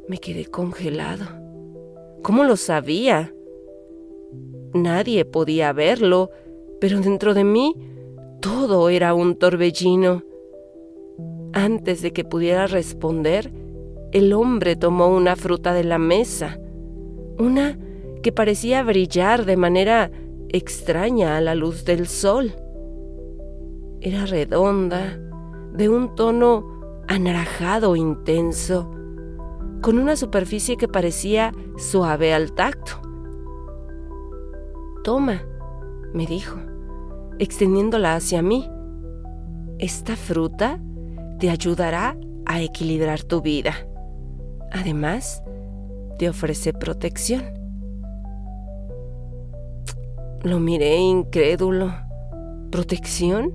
Me quedé congelado. ¿Cómo lo sabía? Nadie podía verlo, pero dentro de mí todo era un torbellino. Antes de que pudiera responder, el hombre tomó una fruta de la mesa, una que parecía brillar de manera extraña a la luz del sol. Era redonda, de un tono anaranjado intenso, con una superficie que parecía suave al tacto. «Toma», me dijo, extendiéndola hacia mí. «Esta fruta te ayudará a equilibrar tu vida. Además, te ofrece protección». Lo miré incrédulo. ¿Protección?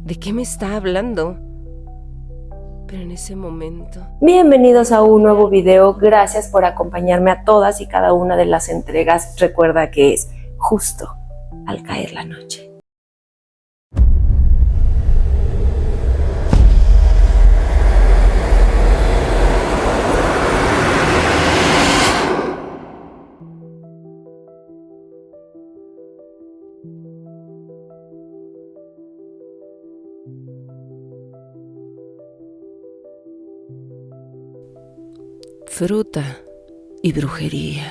¿De qué me está hablando? Pero en ese momento... Bienvenidos a un nuevo video. Gracias por acompañarme a todas y cada una de las entregas. Recuerda que es justo al caer la noche. Fruta y brujería.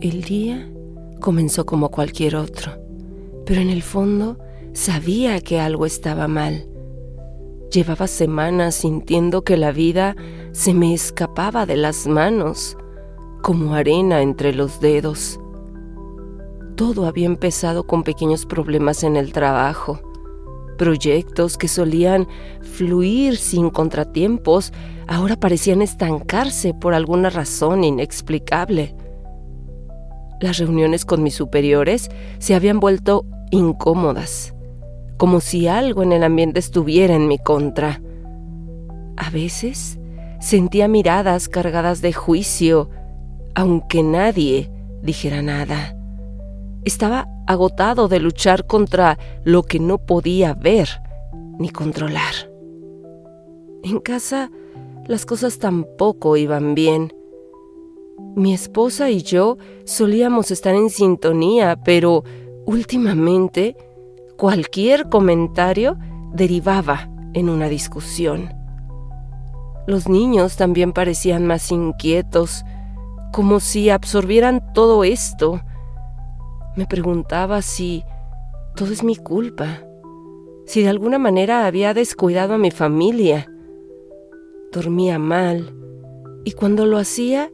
El día comenzó como cualquier otro, pero en el fondo sabía que algo estaba mal. Llevaba semanas sintiendo que la vida se me escapaba de las manos, como arena entre los dedos. Todo había empezado con pequeños problemas en el trabajo. Proyectos que solían fluir sin contratiempos ahora parecían estancarse por alguna razón inexplicable. Las reuniones con mis superiores se habían vuelto incómodas, como si algo en el ambiente estuviera en mi contra. A veces sentía miradas cargadas de juicio, aunque nadie dijera nada. Estaba agotado de luchar contra lo que no podía ver ni controlar. En casa, las cosas tampoco iban bien. Mi esposa y yo solíamos estar en sintonía, pero últimamente cualquier comentario derivaba en una discusión. Los niños también parecían más inquietos, como si absorbieran todo esto. Me preguntaba si todo es mi culpa, si de alguna manera había descuidado a mi familia. Dormía mal, y cuando lo hacía,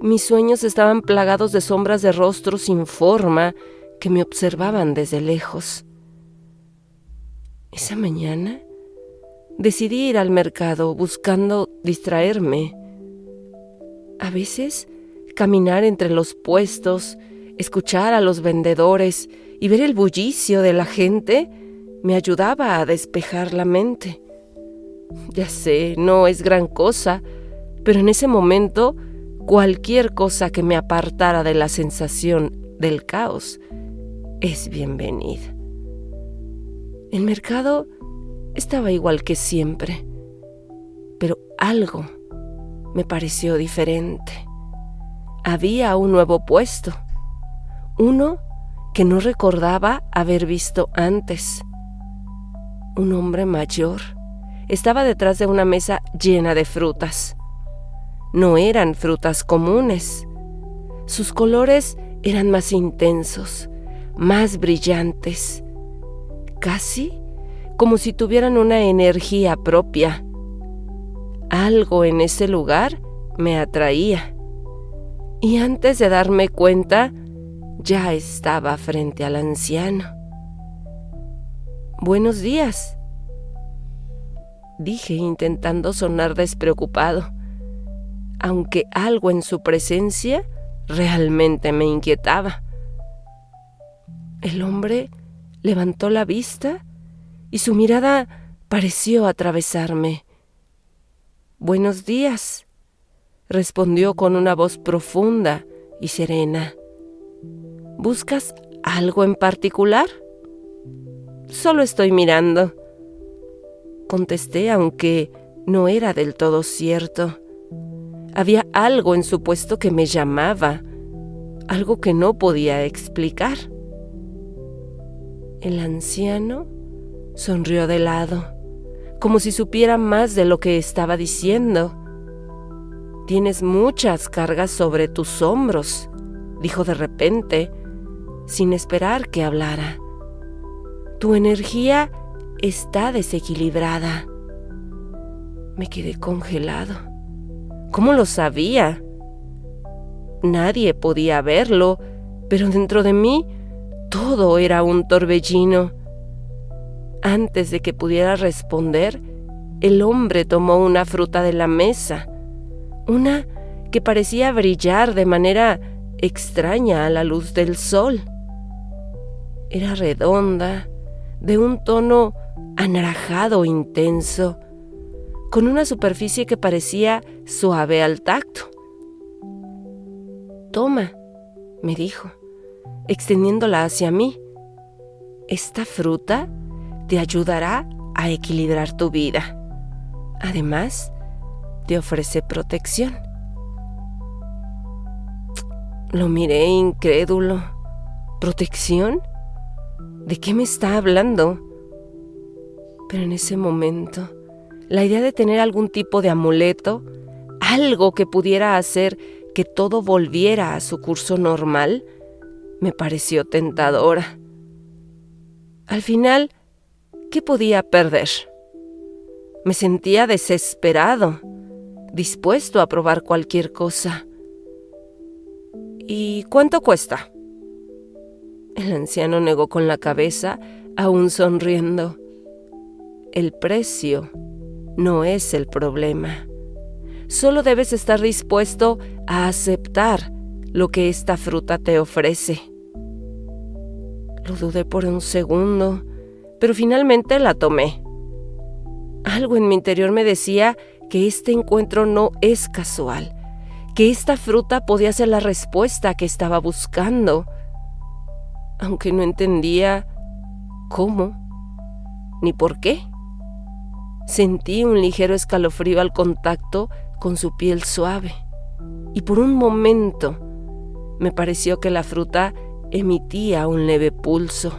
mis sueños estaban plagados de sombras de rostros sin forma que me observaban desde lejos. Esa mañana decidí ir al mercado buscando distraerme. A veces, caminar entre los puestos, escuchar a los vendedores y ver el bullicio de la gente me ayudaba a despejar la mente. Ya sé, no es gran cosa, pero en ese momento cualquier cosa que me apartara de la sensación del caos es bienvenida. El mercado estaba igual que siempre, pero algo me pareció diferente. Había un nuevo puesto, uno que no recordaba haber visto antes. Un hombre mayor estaba detrás de una mesa llena de frutas. No eran frutas comunes. Sus colores eran más intensos, más brillantes, casi como si tuvieran una energía propia. Algo en ese lugar me atraía, y antes de darme cuenta, ya estaba frente al anciano. «Buenos días», dije intentando sonar despreocupado, aunque algo en su presencia realmente me inquietaba. El hombre levantó la vista y su mirada pareció atravesarme. «Buenos días», respondió con una voz profunda y serena. «¿Buscas algo en particular?» «Solo estoy mirando». Contesté, aunque no era del todo cierto. Había algo en su puesto que me llamaba, algo que no podía explicar. El anciano sonrió de lado, como si supiera más de lo que estaba diciendo. «Tienes muchas cargas sobre tus hombros», dijo de repente, sin esperar que hablara. «Tu energía está desequilibrada». Me quedé congelado. ¿Cómo lo sabía? Nadie podía verlo, pero dentro de mí todo era un torbellino. Antes de que pudiera responder, el hombre tomó una fruta de la mesa, una que parecía brillar de manera extraña a la luz del sol. Era redonda, de un tono anaranjado intenso, con una superficie que parecía suave al tacto. «Toma», me dijo, extendiéndola hacia mí. «Esta fruta te ayudará a equilibrar tu vida. Además, te ofrece protección». Lo miré incrédulo. ¿Protección? ¿De qué me está hablando? Pero en ese momento, la idea de tener algún tipo de amuleto, algo que pudiera hacer que todo volviera a su curso normal, me pareció tentadora. Al final, ¿qué podía perder? Me sentía desesperado, dispuesto a probar cualquier cosa. «¿Y cuánto cuesta?». El anciano negó con la cabeza, aún sonriendo. «El precio no es el problema. Solo debes estar dispuesto a aceptar lo que esta fruta te ofrece». Lo dudé por un segundo, pero finalmente la tomé. Algo en mi interior me decía que este encuentro no es casual, que esta fruta podía ser la respuesta que estaba buscando, aunque no entendía cómo ni por qué. Sentí un ligero escalofrío al contacto con su piel suave, y por un momento me pareció que la fruta emitía un leve pulso,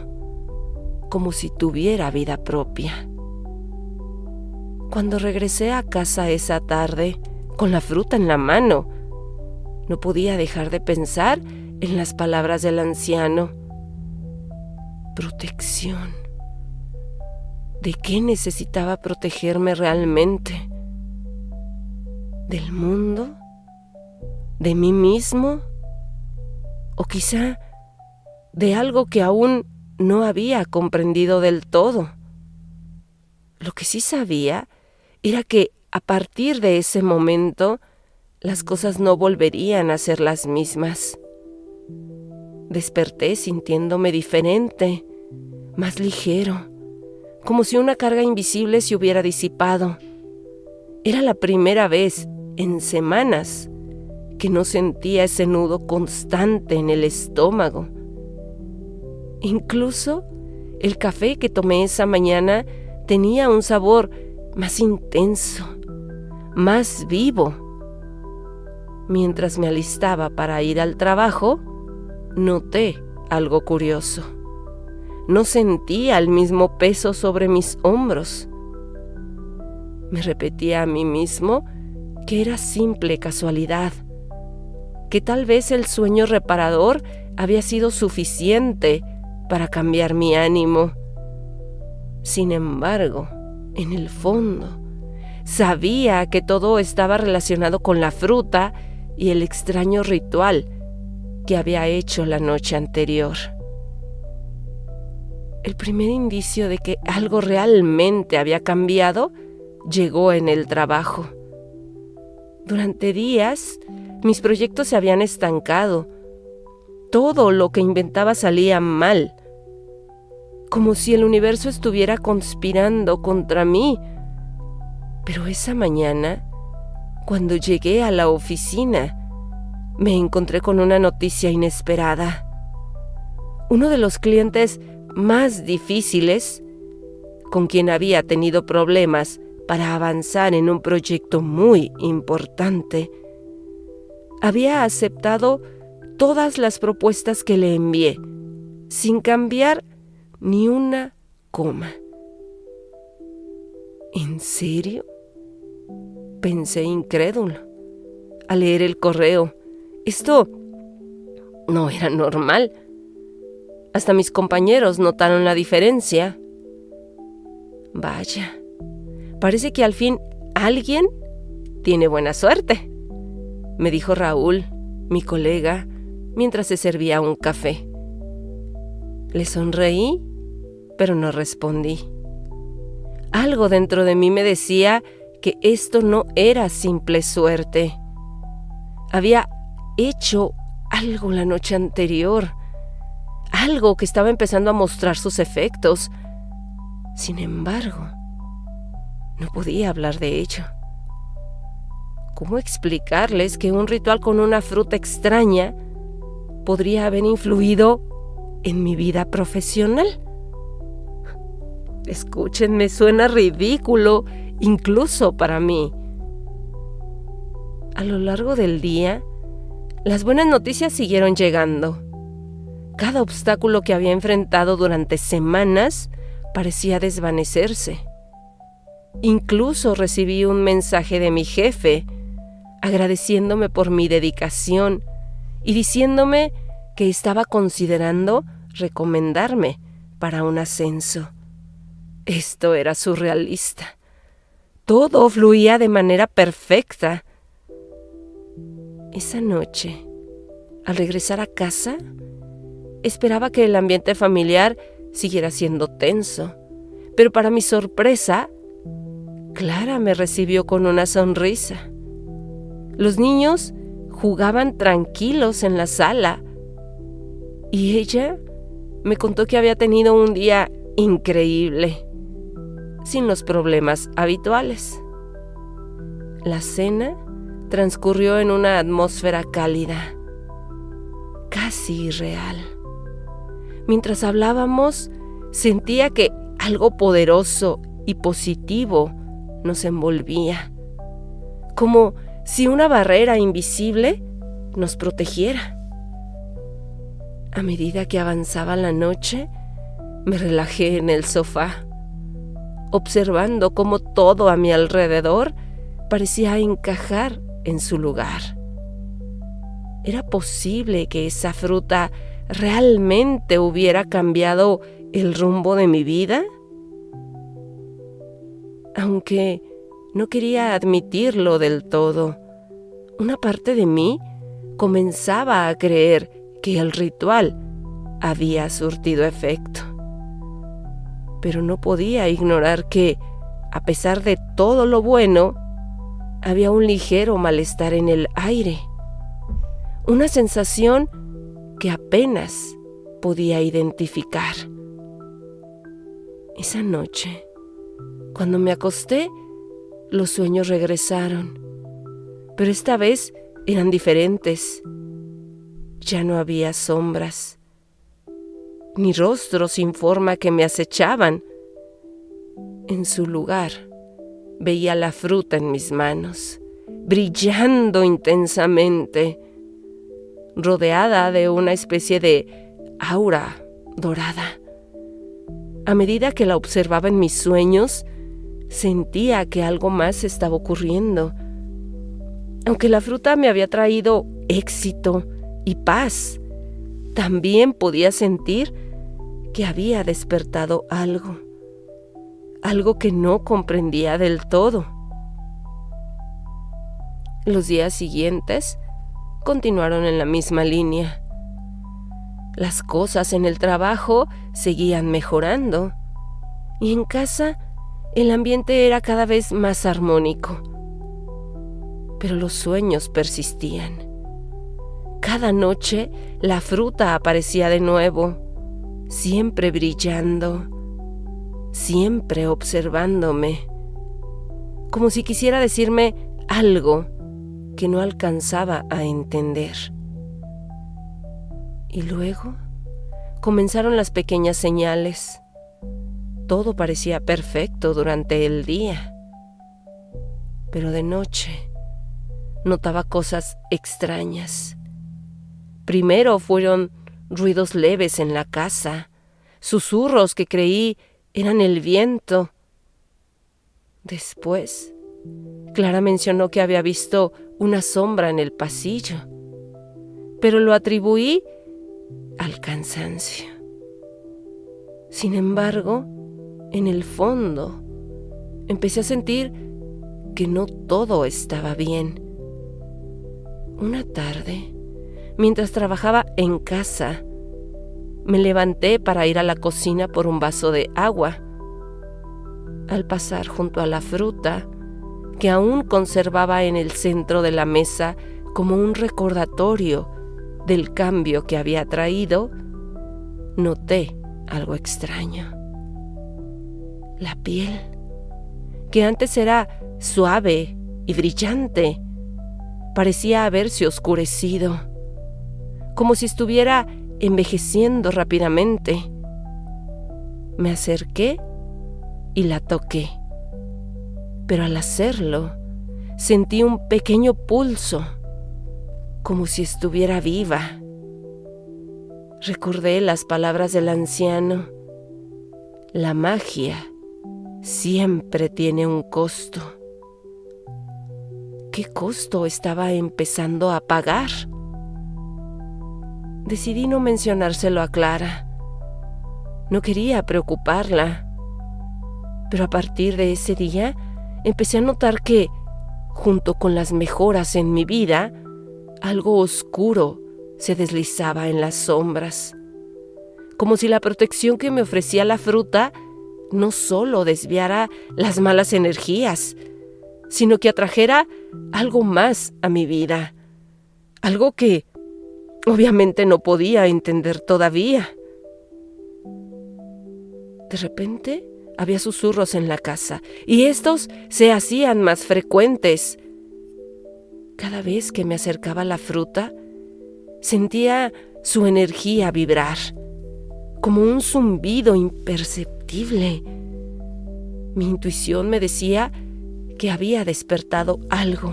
como si tuviera vida propia. Cuando regresé a casa esa tarde, con la fruta en la mano, no podía dejar de pensar en las palabras del anciano. Protección. ¿De qué necesitaba protegerme realmente? ¿Del mundo? ¿De mí mismo? ¿O quizá de algo que aún no había comprendido del todo? Lo que sí sabía era que a partir de ese momento las cosas no volverían a ser las mismas. Desperté sintiéndome diferente, más ligero, como si una carga invisible se hubiera disipado. Era la primera vez en semanas que no sentía ese nudo constante en el estómago. Incluso el café que tomé esa mañana tenía un sabor más intenso, más vivo. Mientras me alistaba para ir al trabajo, noté algo curioso. No sentía el mismo peso sobre mis hombros. Me repetía a mí mismo que era simple casualidad, que tal vez el sueño reparador había sido suficiente para cambiar mi ánimo. Sin embargo, en el fondo, sabía que todo estaba relacionado con la fruta y el extraño ritual que había hecho la noche anterior. El primer indicio de que algo realmente había cambiado llegó en el trabajo. Durante días, mis proyectos se habían estancado. Todo lo que inventaba salía mal, como si el universo estuviera conspirando contra mí. Pero esa mañana, cuando llegué a la oficina, me encontré con una noticia inesperada. Uno de los clientes más difíciles con quien había tenido problemas para avanzar en un proyecto muy importante, había aceptado todas las propuestas que le envié, sin cambiar ni una coma. ¿En serio?, pensé incrédulo al leer el correo. Esto no era normal. Hasta mis compañeros notaron la diferencia. Vaya, parece que al fin alguien tiene buena suerte, me dijo Raúl, mi colega, mientras se servía un café. Le sonreí, pero no respondí. Algo dentro de mí me decía que esto no era simple suerte. Había hecho algo la noche anterior, algo que estaba empezando a mostrar sus efectos. Sin embargo, no podía hablar de ello. ¿Cómo explicarles que un ritual con una fruta extraña podría haber influido en mi vida profesional? Escúchenme, suena ridículo, incluso para mí. A lo largo del día, las buenas noticias siguieron llegando. Cada obstáculo que había enfrentado durante semanas parecía desvanecerse. Incluso recibí un mensaje de mi jefe, agradeciéndome por mi dedicación y diciéndome que estaba considerando recomendarme para un ascenso. Esto era surrealista. Todo fluía de manera perfecta. Esa noche, al regresar a casa, esperaba que el ambiente familiar siguiera siendo tenso, pero para mi sorpresa, Clara me recibió con una sonrisa. Los niños jugaban tranquilos en la sala y ella me contó que había tenido un día increíble, sin los problemas habituales. La cena transcurrió en una atmósfera cálida, casi irreal. Mientras hablábamos, sentía que algo poderoso y positivo nos envolvía, como si una barrera invisible nos protegiera. A medida que avanzaba la noche, me relajé en el sofá, observando cómo todo a mi alrededor parecía encajar en su lugar. ¿Era posible que esa fruta realmente hubiera cambiado el rumbo de mi vida? Aunque no quería admitirlo del todo, una parte de mí comenzaba a creer que el ritual había surtido efecto. Pero no podía ignorar que, a pesar de todo lo bueno, había un ligero malestar en el aire, una sensación que apenas podía identificar. Esa noche, cuando me acosté, los sueños regresaron, pero esta vez eran diferentes. Ya no había sombras, ni rostros sin forma que me acechaban. En su lugar, veía la fruta en mis manos, brillando intensamente, rodeada de una especie de aura dorada. A medida que la observaba en mis sueños, sentía que algo más estaba ocurriendo. Aunque la fruta me había traído éxito y paz, también podía sentir que había despertado algo que no comprendía del todo. Los días siguientes continuaron en la misma línea. Las cosas en el trabajo seguían mejorando y en casa el ambiente era cada vez más armónico. Pero los sueños persistían. Cada noche la fruta aparecía de nuevo, siempre brillando, siempre observándome, como si quisiera decirme algo que no alcanzaba a entender. Y luego comenzaron las pequeñas señales. Todo parecía perfecto durante el día, pero de noche notaba cosas extrañas. Primero fueron ruidos leves en la casa, susurros que creí eran el viento. Después, Clara mencionó que había visto una sombra en el pasillo, pero lo atribuí al cansancio. Sin embargo, en el fondo, empecé a sentir que no todo estaba bien. Una tarde, mientras trabajaba en casa, me levanté para ir a la cocina por un vaso de agua. Al pasar junto a la fruta, que aún conservaba en el centro de la mesa como un recordatorio del cambio que había traído, noté algo extraño. La piel, que antes era suave y brillante, parecía haberse oscurecido, como si estuviera envejeciendo rápidamente. Me acerqué y la toqué, pero al hacerlo sentí un pequeño pulso, como si estuviera viva. Recordé las palabras del anciano: la magia siempre tiene un costo. ¿Qué costo estaba empezando a pagar? Decidí no mencionárselo a Clara. No quería preocuparla. Pero a partir de ese día empecé a notar que, junto con las mejoras en mi vida, algo oscuro se deslizaba en las sombras, como si la protección que me ofrecía la fruta no solo desviara las malas energías, sino que atrajera algo más a mi vida, algo que obviamente no podía entender todavía. De repente había susurros en la casa, y estos se hacían más frecuentes. Cada vez que me acercaba a la fruta, sentía su energía vibrar, como un zumbido imperceptible. Mi intuición me decía que había despertado algo.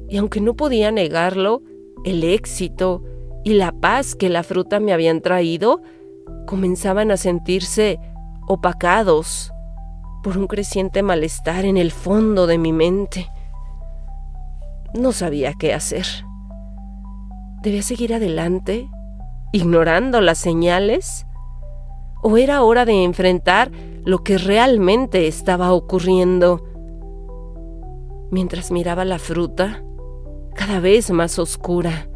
Y aunque no podía negarlo, el éxito y la paz que la fruta me habían traído comenzaban a sentirse opacados por un creciente malestar en el fondo de mi mente. No sabía qué hacer. ¿Debía seguir adelante, ignorando las señales? ¿O era hora de enfrentar lo que realmente estaba ocurriendo? Mientras miraba la fruta, cada vez más oscura,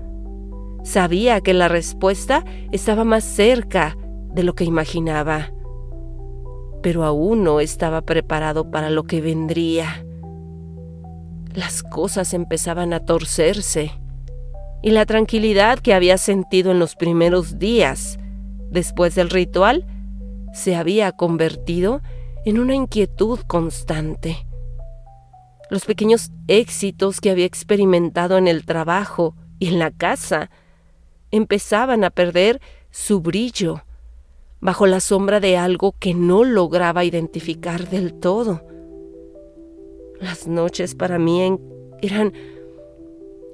sabía que la respuesta estaba más cerca de lo que imaginaba, pero aún no estaba preparado para lo que vendría. Las cosas empezaban a torcerse, y la tranquilidad que había sentido en los primeros días después del ritual se había convertido en una inquietud constante. Los pequeños éxitos que había experimentado en el trabajo y en la casa empezaban a perder su brillo bajo la sombra de algo que no lograba identificar del todo. Las noches para mí eran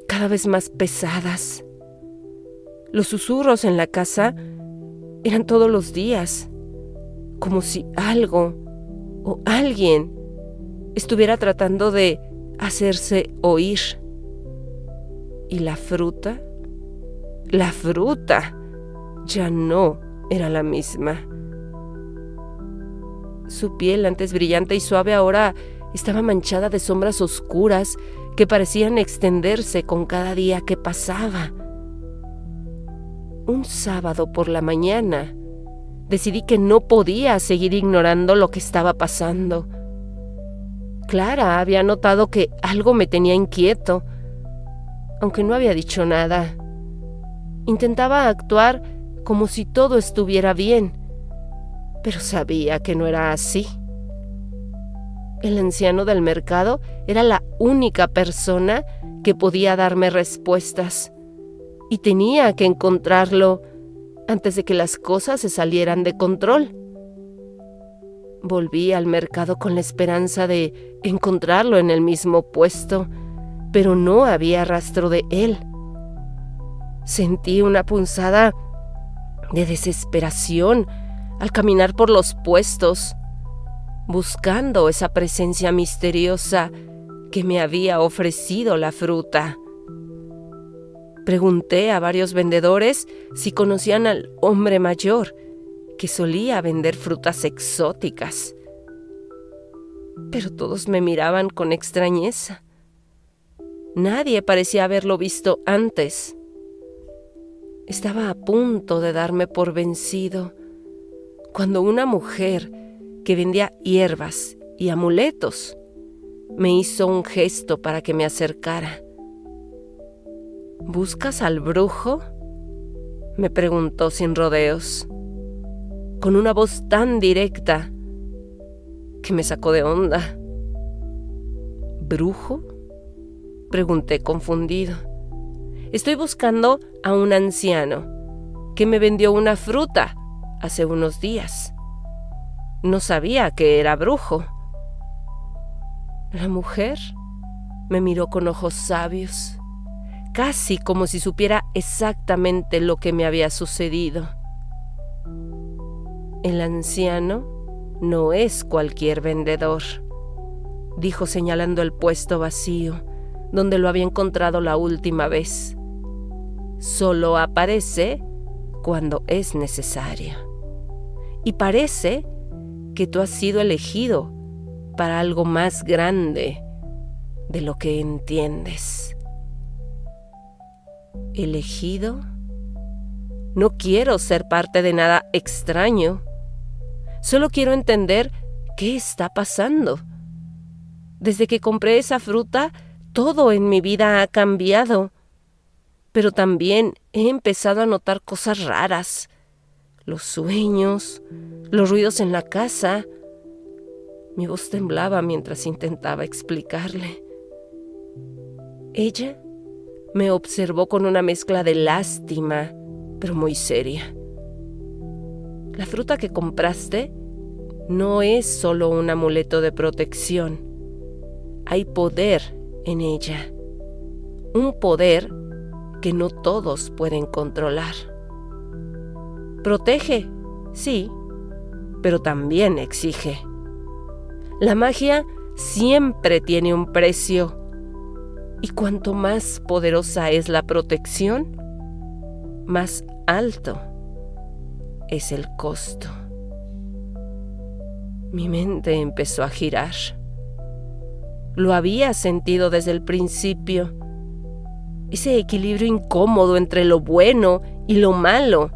cada vez más pesadas. Los susurros en la casa eran todos los días, como si algo o alguien estuviera tratando de hacerse oír. Y la fruta ya no era la misma. Su piel, antes brillante y suave, ahora estaba manchada de sombras oscuras que parecían extenderse con cada día que pasaba. Un sábado por la mañana, decidí que no podía seguir ignorando lo que estaba pasando. Clara había notado que algo me tenía inquieto, aunque no había dicho nada. Intentaba actuar como si todo estuviera bien, pero sabía que no era así. El anciano del mercado era la única persona que podía darme respuestas, y tenía que encontrarlo antes de que las cosas se salieran de control. Volví al mercado con la esperanza de encontrarlo en el mismo puesto, pero no había rastro de él. Sentí una punzada de desesperación al caminar por los puestos, buscando esa presencia misteriosa que me había ofrecido la fruta. Pregunté a varios vendedores si conocían al hombre mayor que solía vender frutas exóticas, pero todos me miraban con extrañeza. Nadie parecía haberlo visto antes. Estaba a punto de darme por vencido cuando una mujer que vendía hierbas y amuletos me hizo un gesto para que me acercara. ¿Buscas al brujo?, me preguntó sin rodeos, con una voz tan directa que me sacó de onda. ¿Brujo?, pregunté confundido. Estoy buscando a un anciano que me vendió una fruta hace unos días. No sabía que era brujo. La mujer me miró con ojos sabios, casi como si supiera exactamente lo que me había sucedido. El anciano no es cualquier vendedor, dijo señalando el puesto vacío donde lo había encontrado la última vez. Solo aparece cuando es necesario. Y parece que tú has sido elegido para algo más grande de lo que entiendes. ¿Elegido? No quiero ser parte de nada extraño. Solo quiero entender qué está pasando. Desde que compré esa fruta, todo en mi vida ha cambiado. Pero también he empezado a notar cosas raras. Los sueños, los ruidos en la casa. Mi voz temblaba mientras intentaba explicarle. Ella me observó con una mezcla de lástima, pero muy seria. La fruta que compraste no es solo un amuleto de protección. Hay poder en ella. Un poder que no todos pueden controlar. Protege, sí, pero también exige. La magia siempre tiene un precio, y cuanto más poderosa es la protección, más alto es el costo. Mi mente empezó a girar. Lo había sentido desde el principio. Ese equilibrio incómodo entre lo bueno y lo malo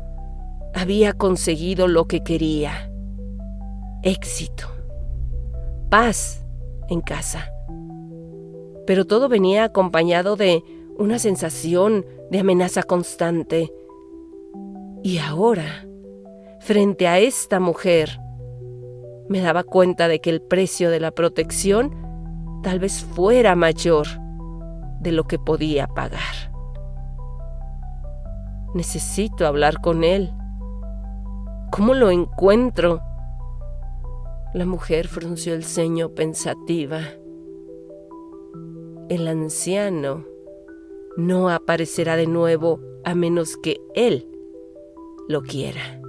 había conseguido lo que quería. Éxito. Paz en casa. Pero todo venía acompañado de una sensación de amenaza constante. Y ahora, frente a esta mujer, me daba cuenta de que el precio de la protección tal vez fuera mayor de lo que podía pagar. Necesito hablar con él. ¿Cómo lo encuentro? La mujer frunció el ceño pensativa. El anciano no aparecerá de nuevo a menos que él lo quiera.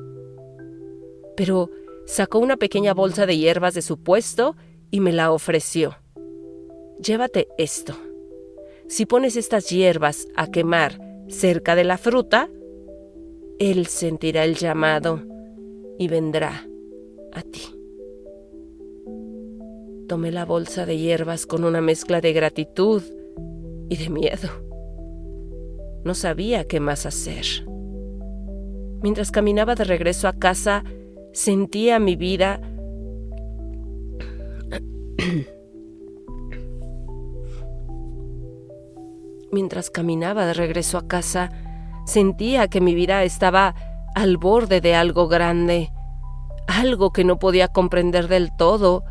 Pero sacó una pequeña bolsa de hierbas de su puesto y me la ofreció. Llévate esto. Si pones estas hierbas a quemar cerca de la fruta, él sentirá el llamado y vendrá a ti. Tomé la bolsa de hierbas con una mezcla de gratitud y de miedo. No sabía qué más hacer. Mientras caminaba de regreso a casa, sentía mi vida Mientras caminaba de regreso a casa, sentía que mi vida estaba al borde de algo grande, algo que no podía comprender del todo,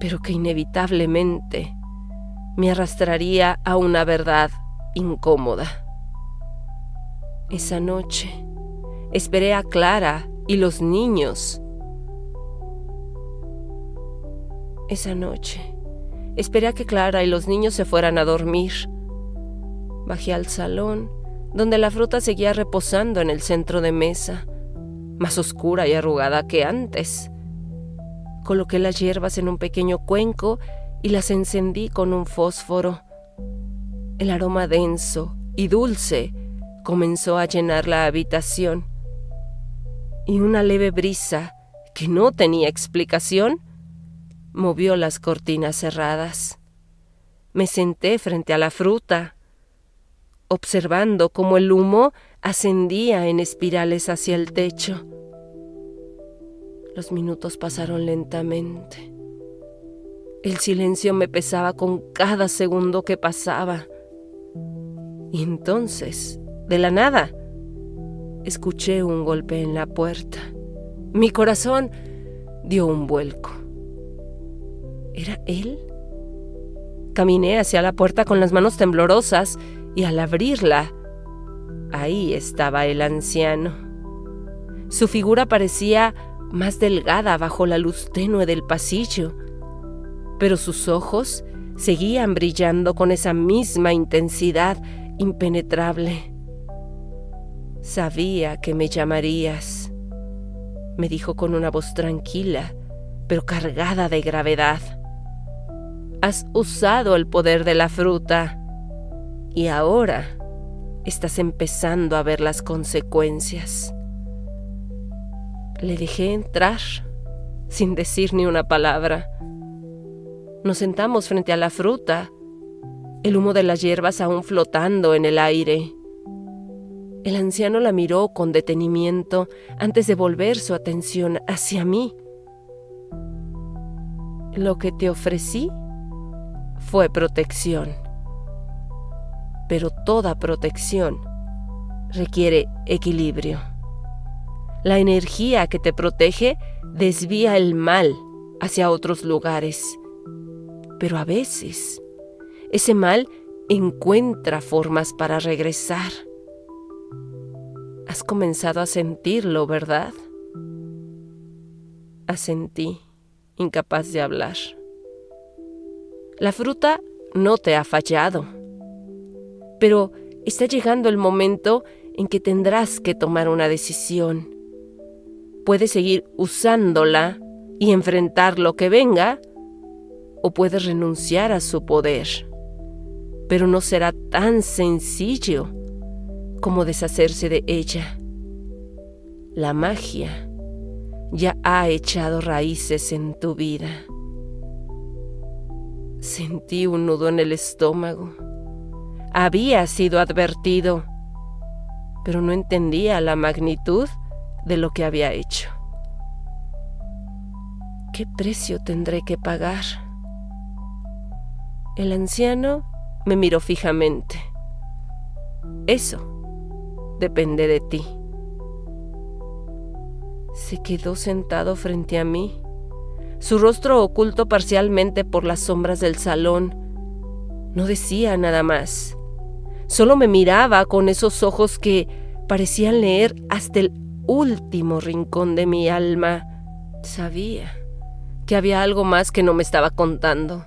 pero que inevitablemente me arrastraría a una verdad incómoda. Esa noche esperé a Clara y los niños, Esa noche, esperé a que Clara y los niños se fueran a dormir. Bajé al salón, donde la fruta seguía reposando en el centro de mesa, más oscura y arrugada que antes. Coloqué las hierbas en un pequeño cuenco y las encendí con un fósforo. El aroma denso y dulce comenzó a llenar la habitación, y una leve brisa, que no tenía explicación, movió las cortinas cerradas. Me senté frente a la fruta, observando cómo el humo ascendía en espirales hacia el techo. Los minutos pasaron lentamente. El silencio me pesaba con cada segundo que pasaba. Y entonces, de la nada, escuché un golpe en la puerta. Mi corazón dio un vuelco. ¿Era él? Caminé hacia la puerta con las manos temblorosas y al abrirla, ahí estaba el anciano. Su figura parecía más delgada bajo la luz tenue del pasillo, pero sus ojos seguían brillando con esa misma intensidad impenetrable. «Sabía que me llamarías», me dijo con una voz tranquila, pero cargada de gravedad. «Has usado el poder de la fruta y ahora estás empezando a ver las consecuencias». Le dejé entrar, sin decir ni una palabra. Nos sentamos frente a la fruta, el humo de las hierbas aún flotando en el aire. El anciano la miró con detenimiento antes de volver su atención hacia mí. «Lo que te ofrecí fue protección, pero toda protección requiere equilibrio. La energía que te protege desvía el mal hacia otros lugares, pero a veces ese mal encuentra formas para regresar. Has comenzado a sentirlo, ¿verdad?». Asentí, incapaz de hablar. «La fruta no te ha fallado, pero está llegando el momento en que tendrás que tomar una decisión. Puedes seguir usándola y enfrentar lo que venga, o puedes renunciar a su poder. Pero no será tan sencillo como deshacerse de ella. La magia ya ha echado raíces en tu vida». Sentí un nudo en el estómago. Había sido advertido, pero no entendía la magnitud de lo que había hecho. ¿Qué precio tendré que pagar? El anciano me miró fijamente. «Eso depende de ti». Se quedó sentado frente a mí, su rostro oculto parcialmente por las sombras del salón. No decía nada más. Solo me miraba con esos ojos que parecían leer hasta el último rincón de mi alma. Sabía que había algo más que no me estaba contando,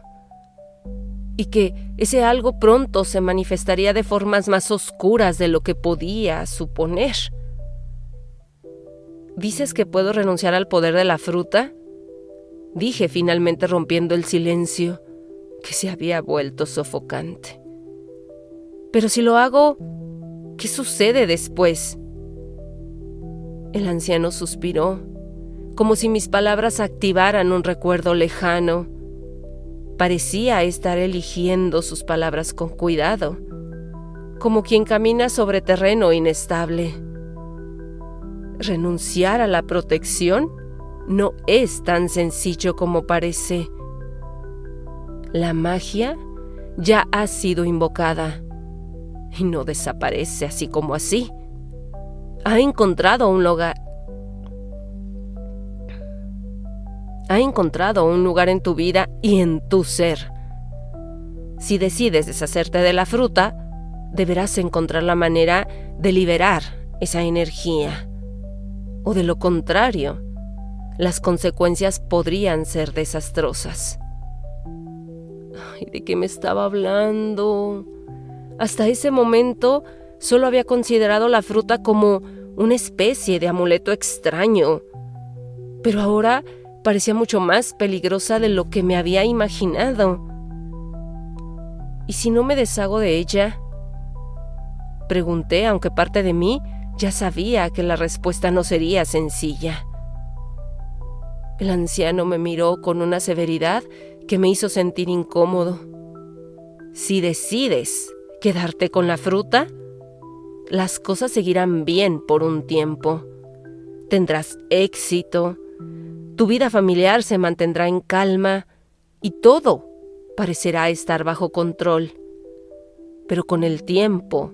y que ese algo pronto se manifestaría de formas más oscuras de lo que podía suponer. «¿Dices que puedo renunciar al poder de la fruta?», dije finalmente, rompiendo el silencio que se había vuelto sofocante. «Pero si lo hago, ¿qué sucede después?». El anciano suspiró, como si mis palabras activaran un recuerdo lejano. Parecía estar eligiendo sus palabras con cuidado, como quien camina sobre terreno inestable. Renunciar a la protección no es tan sencillo como parece. La magia ya ha sido invocada y no desaparece así como así. Ha encontrado un lugar en tu vida y en tu ser. Si decides deshacerte de la fruta, deberás encontrar la manera de liberar esa energía. O de lo contrario, las consecuencias podrían ser desastrosas. Ay, ¿de qué me estaba hablando? Hasta ese momento solo había considerado la fruta como una especie de amuleto extraño, pero ahora parecía mucho más peligrosa de lo que me había imaginado. ¿Y si no me deshago de ella?, pregunté, aunque parte de mí ya sabía que la respuesta no sería sencilla. El anciano me miró con una severidad que me hizo sentir incómodo. Si decides quedarte con la fruta, las cosas seguirán bien por un tiempo. Tendrás éxito, tu vida familiar se mantendrá en calma y todo parecerá estar bajo control. Pero con el tiempo,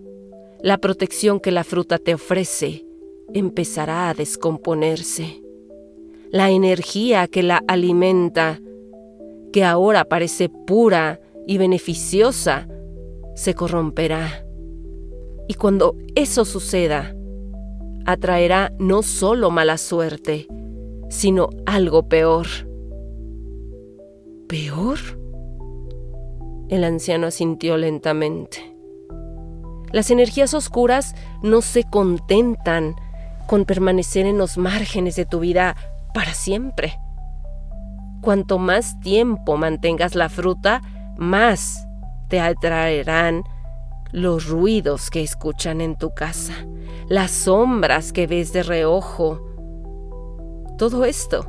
la protección que la fruta te ofrece empezará a descomponerse. La energía que la alimenta, que ahora parece pura y beneficiosa, se corromperá. Y cuando eso suceda, atraerá no solo mala suerte, sino algo peor. ¿Peor? El anciano asintió lentamente. Las energías oscuras no se contentan con permanecer en los márgenes de tu vida para siempre. Cuanto más tiempo mantengas la fruta, más te atraerán los ruidos que escuchan en tu casa, las sombras que ves de reojo. Todo esto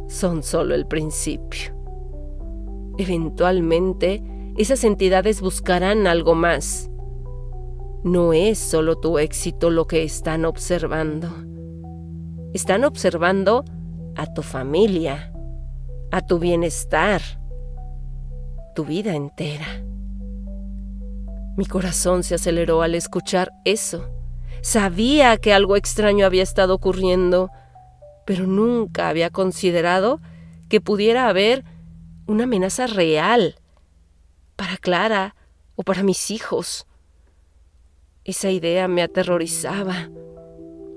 son solo el principio. Eventualmente, esas entidades buscarán algo más. No es solo tu éxito lo que están observando. Están observando a tu familia, a tu bienestar, tu vida entera. Mi corazón se aceleró al escuchar eso. Sabía que algo extraño había estado ocurriendo, pero nunca había considerado que pudiera haber una amenaza real para Clara o para mis hijos. Esa idea me aterrorizaba.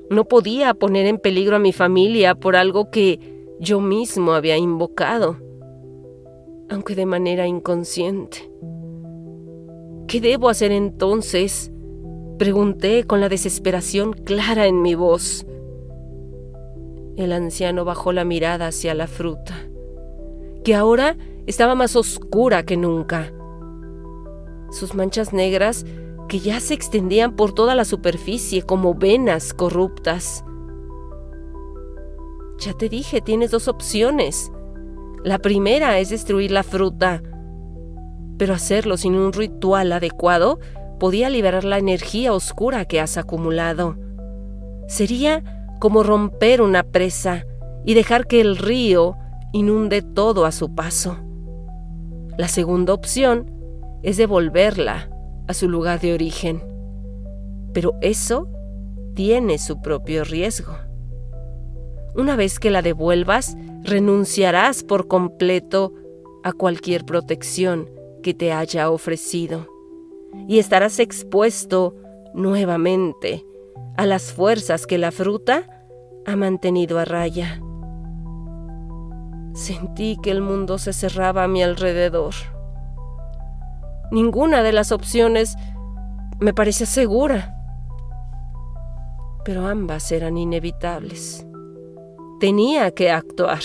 No podía poner en peligro a mi familia por algo que yo mismo había invocado, aunque de manera inconsciente. ¿Qué debo hacer entonces?, pregunté con la desesperación clara en mi voz. El anciano bajó la mirada hacia la fruta, que ahora estaba más oscura que nunca. Sus manchas negras, que ya se extendían por toda la superficie como venas corruptas. Ya te dije, tienes dos opciones. La primera es destruir la fruta, pero hacerlo sin un ritual adecuado podía liberar la energía oscura que has acumulado. Sería como romper una presa y dejar que el río inunde todo a su paso. La segunda opción es devolverla a su lugar de origen, pero eso tiene su propio riesgo. Una vez que la devuelvas, renunciarás por completo a cualquier protección que te haya ofrecido y estarás expuesto nuevamente a las fuerzas que la fruta ha mantenido a raya. Sentí que el mundo se cerraba a mi alrededor. Ninguna de las opciones me parecía segura, pero ambas eran inevitables. Tenía que actuar,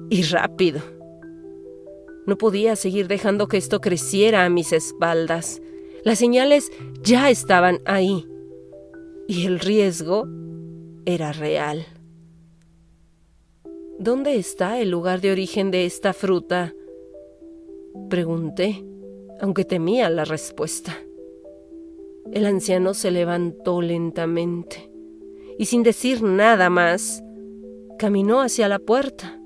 y rápido. No podía seguir dejando que esto creciera a mis espaldas. Las señales ya estaban ahí, y el riesgo era real. ¿Dónde está el lugar de origen de esta fruta?, pregunté, aunque temía la respuesta. El anciano se levantó lentamente y, sin decir nada más, caminó hacia la puerta.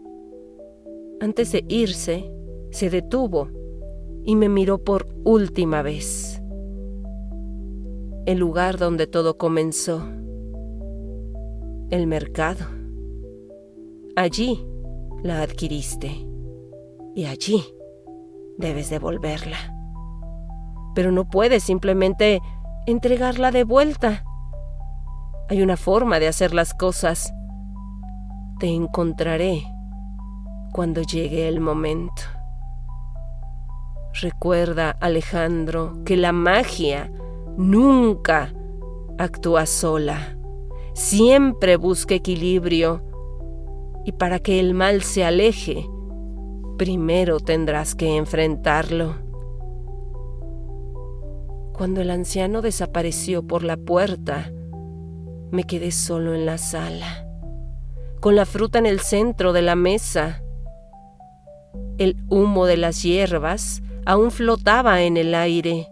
Antes de irse, se detuvo y me miró por última vez. El lugar donde todo comenzó. El mercado. Allí la adquiriste y allí debes devolverla. Pero no puedes simplemente entregarla de vuelta. Hay una forma de hacer las cosas. Te encontraré cuando llegue el momento. Recuerda, Alejandro, que la magia nunca actúa sola. Siempre busca equilibrio. Y para que el mal se aleje, primero tendrás que enfrentarlo. Cuando el anciano desapareció por la puerta, me quedé solo en la sala, con la fruta en el centro de la mesa. El humo de las hierbas aún flotaba en el aire,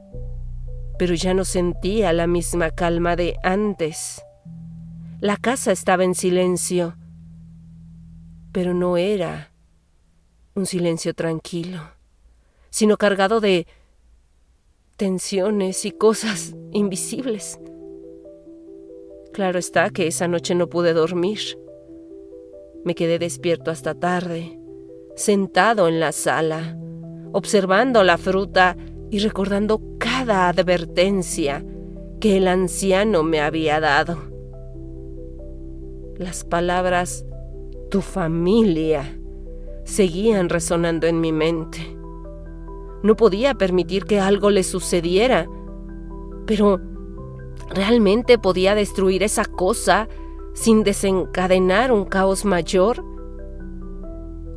pero ya no sentía la misma calma de antes. La casa estaba en silencio, pero no era un silencio tranquilo, sino cargado de tensiones y cosas invisibles. Claro está que esa noche no pude dormir. Me quedé despierto hasta tarde, sentado en la sala, observando la fruta y recordando cada advertencia que el anciano me había dado. Las palabras "tu familia" seguían resonando en mi mente. No podía permitir que algo le sucediera, pero ¿realmente podía destruir esa cosa sin desencadenar un caos mayor?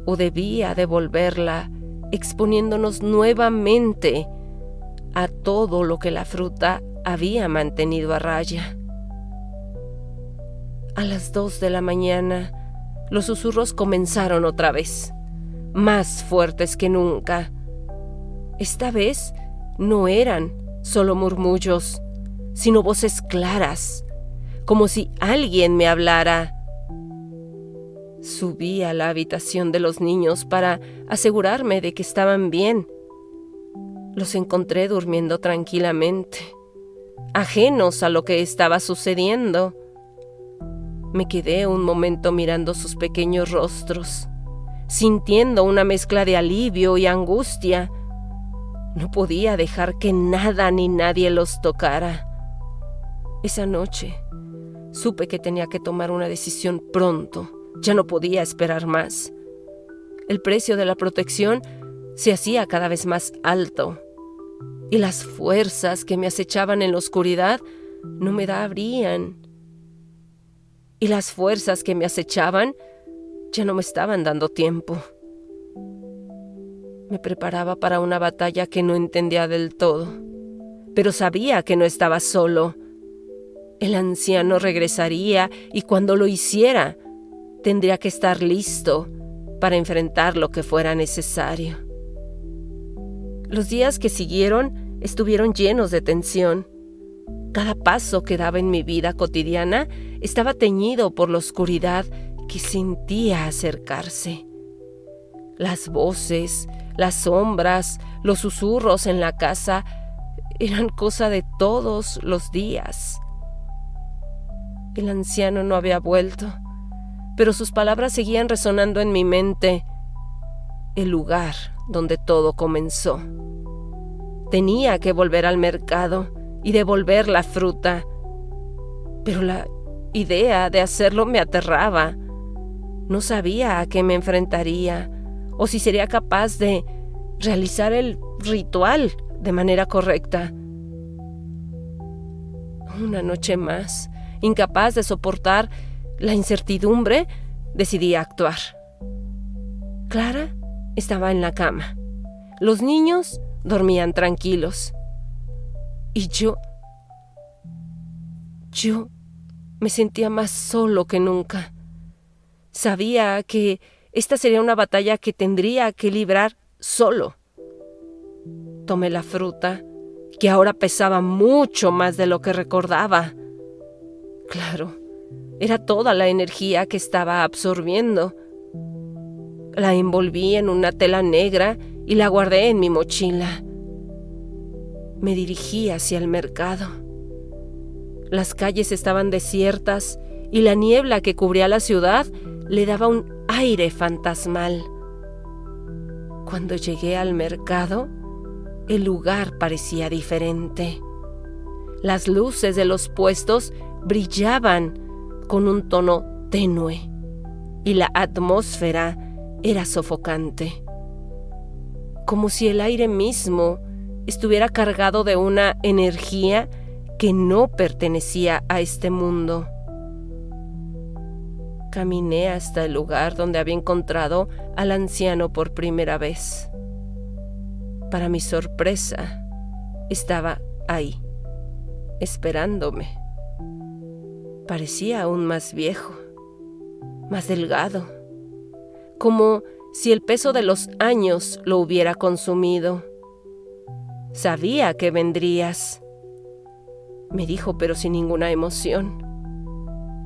¿O debía devolverla, exponiéndonos nuevamente a todo lo que la fruta había mantenido a raya? A las 2 de la mañana, los susurros comenzaron otra vez, más fuertes que nunca. Esta vez no eran solo murmullos, sino voces claras, como si alguien me hablara. Subí a la habitación de los niños para asegurarme de que estaban bien. Los encontré durmiendo tranquilamente, ajenos a lo que estaba sucediendo. Me quedé un momento mirando sus pequeños rostros, sintiendo una mezcla de alivio y angustia. No podía dejar que nada ni nadie los tocara. Esa noche supe que tenía que tomar una decisión pronto. Ya no podía esperar más. El precio de la protección se hacía cada vez más alto, y las fuerzas que me acechaban en la oscuridad no me abrían. Y las fuerzas que me acechaban ya no me estaban dando tiempo. Me preparaba para una batalla que no entendía del todo, pero sabía que no estaba solo. El anciano regresaría y cuando lo hiciera, tendría que estar listo para enfrentar lo que fuera necesario. Los días que siguieron estuvieron llenos de tensión. Cada paso que daba en mi vida cotidiana estaba teñido por la oscuridad que sentía acercarse. Las voces, las sombras, los susurros en la casa eran cosa de todos los días. El anciano no había vuelto, pero sus palabras seguían resonando en mi mente. El lugar donde todo comenzó. Tenía que volver al mercado y devolver la fruta, pero la idea de hacerlo me aterraba. No sabía a qué me enfrentaría o si sería capaz de realizar el ritual de manera correcta. Una noche más, incapaz de soportar la incertidumbre, decidí actuar. Clara estaba en la cama. Los niños dormían tranquilos. Y yo me sentía más solo que nunca. Sabía que esta sería una batalla que tendría que librar solo. Tomé la fruta, que ahora pesaba mucho más de lo que recordaba. Claro, era toda la energía que estaba absorbiendo. La envolví en una tela negra y la guardé en mi mochila. Me dirigí hacia el mercado. Las calles estaban desiertas y la niebla que cubría la ciudad le daba un aire fantasmal. Cuando llegué al mercado, el lugar parecía diferente. Las luces de los puestos brillaban con un tono tenue y la atmósfera era sofocante. como si el aire mismo estuviera cargado de una energía que no pertenecía a este mundo. Caminé hasta el lugar donde había encontrado al anciano por primera vez. Para mi sorpresa, estaba ahí, esperándome. Parecía aún más viejo, más delgado, como si el peso de los años lo hubiera consumido. Sabía que vendrías, me dijo, pero sin ninguna emoción.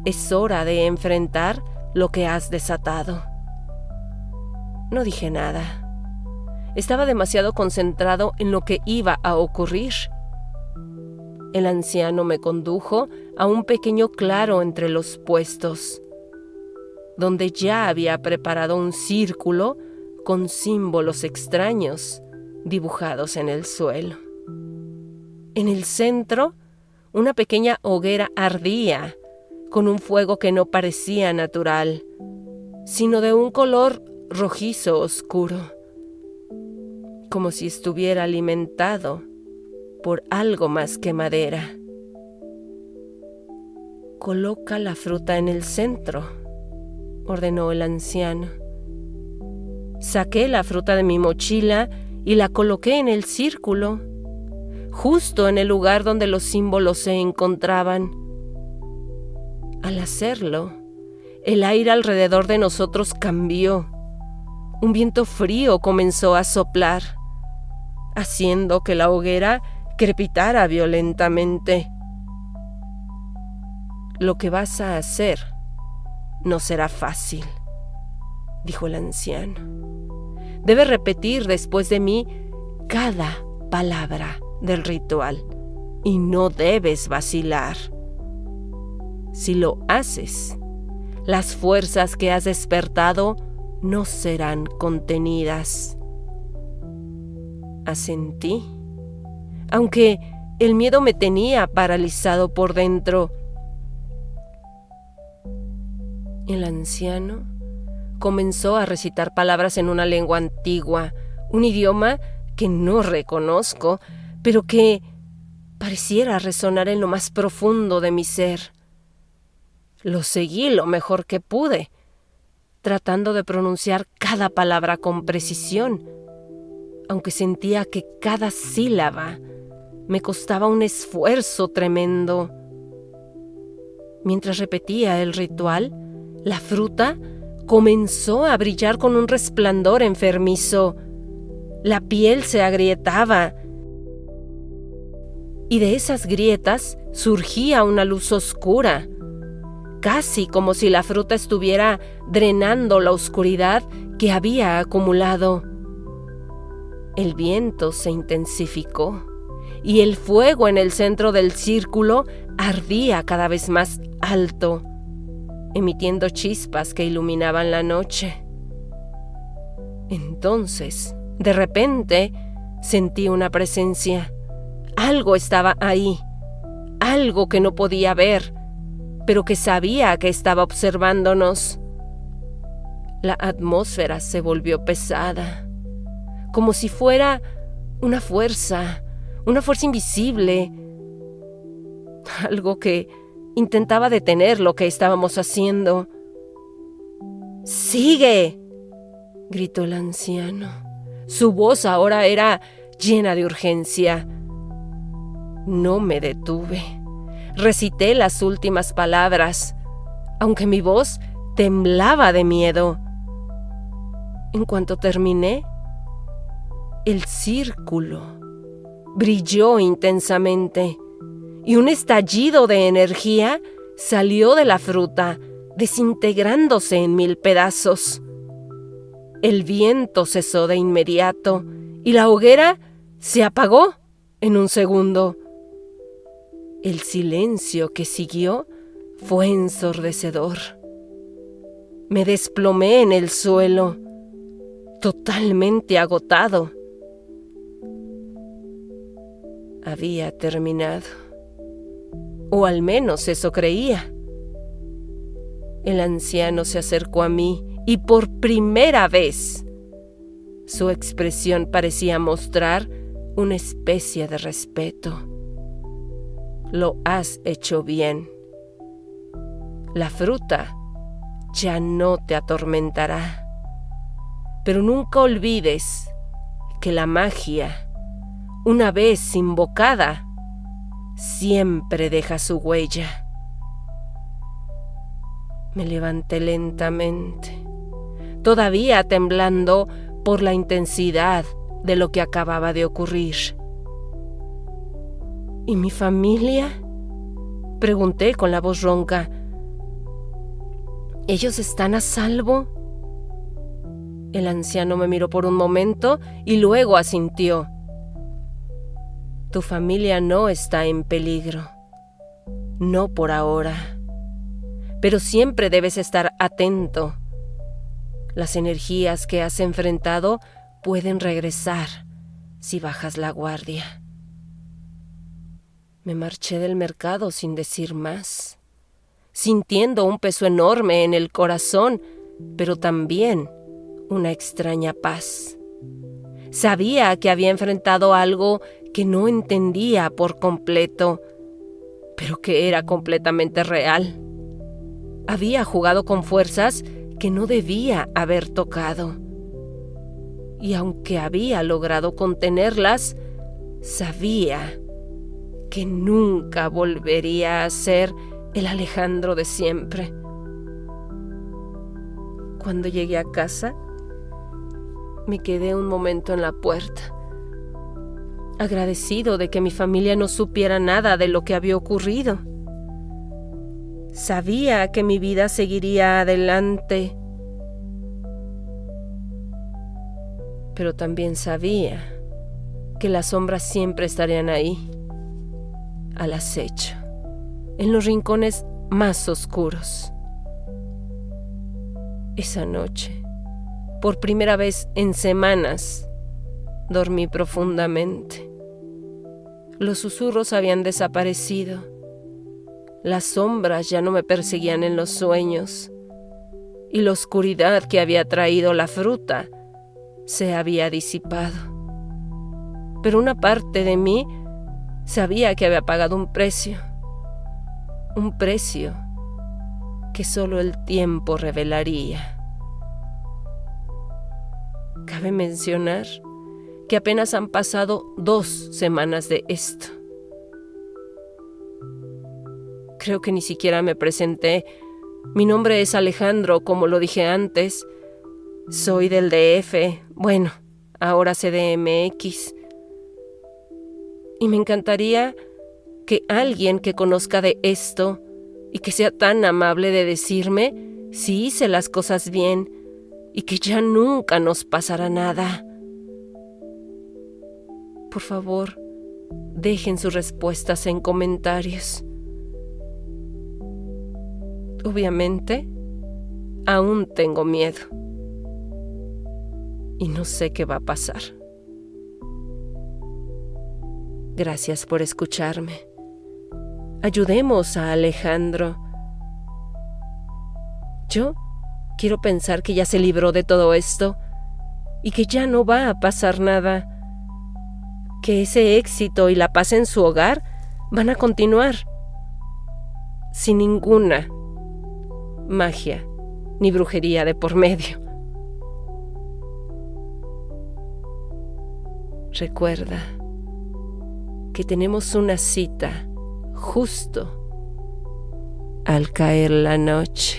Es hora de enfrentar lo que has desatado. No dije nada. Estaba demasiado concentrado en lo que iba a ocurrir. El anciano me condujo a un pequeño claro entre los puestos, donde ya había preparado un círculo con símbolos extraños dibujados en el suelo. En el centro, una pequeña hoguera ardía con un fuego que no parecía natural, sino de un color rojizo oscuro, como si estuviera alimentado por algo más que madera. Coloca la fruta en el centro, ordenó el anciano. Saqué la fruta de mi mochila y la coloqué en el círculo, justo en el lugar donde los símbolos se encontraban. Al hacerlo, el aire alrededor de nosotros cambió. Un viento frío comenzó a soplar, haciendo que la hoguera crepitara violentamente. Lo que vas a hacer no será fácil, dijo el anciano. Debes repetir después de mí cada palabra del ritual y no debes vacilar. Si lo haces, las fuerzas que has despertado no serán contenidas. Asentí, aunque el miedo me tenía paralizado por dentro. El anciano comenzó a recitar palabras en una lengua antigua, un idioma que no reconozco, pero que pareciera resonar en lo más profundo de mi ser. Lo seguí lo mejor que pude, tratando de pronunciar cada palabra con precisión, aunque sentía que cada sílaba me costaba un esfuerzo tremendo. Mientras repetía el ritual, la fruta comenzó a brillar con un resplandor enfermizo. La piel se agrietaba y de esas grietas surgía una luz oscura, casi como si la fruta estuviera drenando la oscuridad que había acumulado. El viento se intensificó y el fuego en el centro del círculo ardía cada vez más alto, emitiendo chispas que iluminaban la noche. Entonces, de repente, sentí una presencia. Algo estaba ahí, algo que no podía ver, pero que sabía que estaba observándonos. La atmósfera se volvió pesada, como si fuera una fuerza invisible, algo que intentaba detener lo que estábamos haciendo. ¡Sigue!, gritó el anciano. Su voz ahora era llena de urgencia. No me detuve. Recité las últimas palabras, aunque mi voz temblaba de miedo. En cuanto terminé, el círculo brilló intensamente y un estallido de energía salió de la fruta, desintegrándose en 1000 pedazos. El viento cesó de inmediato y la hoguera se apagó en un segundo. El silencio que siguió fue ensordecedor. Me desplomé en el suelo, totalmente agotado. Había terminado, o al menos eso creía. El anciano se acercó a mí y por primera vez Su expresión parecía mostrar una especie de respeto. Lo has hecho bien. La fruta ya no te atormentará. Pero nunca olvides que la magia, una vez invocada, siempre deja su huella. Me levanté lentamente, todavía temblando por la intensidad de lo que acababa de ocurrir. ¿Y mi familia?, pregunté con la voz ronca. ¿Ellos están a salvo? El anciano me miró por un momento y luego asintió. Tu familia no está en peligro. No por ahora. Pero siempre debes estar atento. Las energías que has enfrentado pueden regresar si bajas la guardia. Me marché del mercado sin decir más, sintiendo un peso enorme en el corazón, pero también una extraña paz. Sabía que había enfrentado algo que no entendía por completo, pero que era completamente real. Había jugado con fuerzas que no debía haber tocado. Y aunque había logrado contenerlas, sabía que nunca volvería a ser el Alejandro de siempre. Cuando llegué a casa, me quedé un momento en la puerta, agradecido de que mi familia no supiera nada de lo que había ocurrido. Sabía que mi vida seguiría adelante, pero también sabía que las sombras siempre estarían ahí, al acecho, en los rincones más oscuros. Esa noche, por primera vez en semanas, dormí profundamente. Los susurros habían desaparecido. Las sombras ya no me perseguían en los sueños, y la oscuridad que había traído la fruta se había disipado. Pero una parte de mí sabía que había pagado un precio que solo el tiempo revelaría. Cabe mencionar que apenas han pasado 2 semanas de esto. Creo que ni siquiera me presenté. Mi nombre es Alejandro, como lo dije antes. Soy del DF, bueno, ahora CDMX. Y me encantaría que alguien que conozca de esto y que sea tan amable de decirme si hice las cosas bien y que ya nunca nos pasará nada. Por favor, dejen sus respuestas en comentarios. Obviamente, aún tengo miedo y no sé qué va a pasar. Gracias por escucharme. Ayudemos a Alejandro. Yo quiero pensar que ya se libró de todo esto y que ya no va a pasar nada. Que ese éxito y la paz en su hogar van a continuar sin ninguna magia ni brujería de por medio. Recuerda que tenemos una cita justo al caer la noche.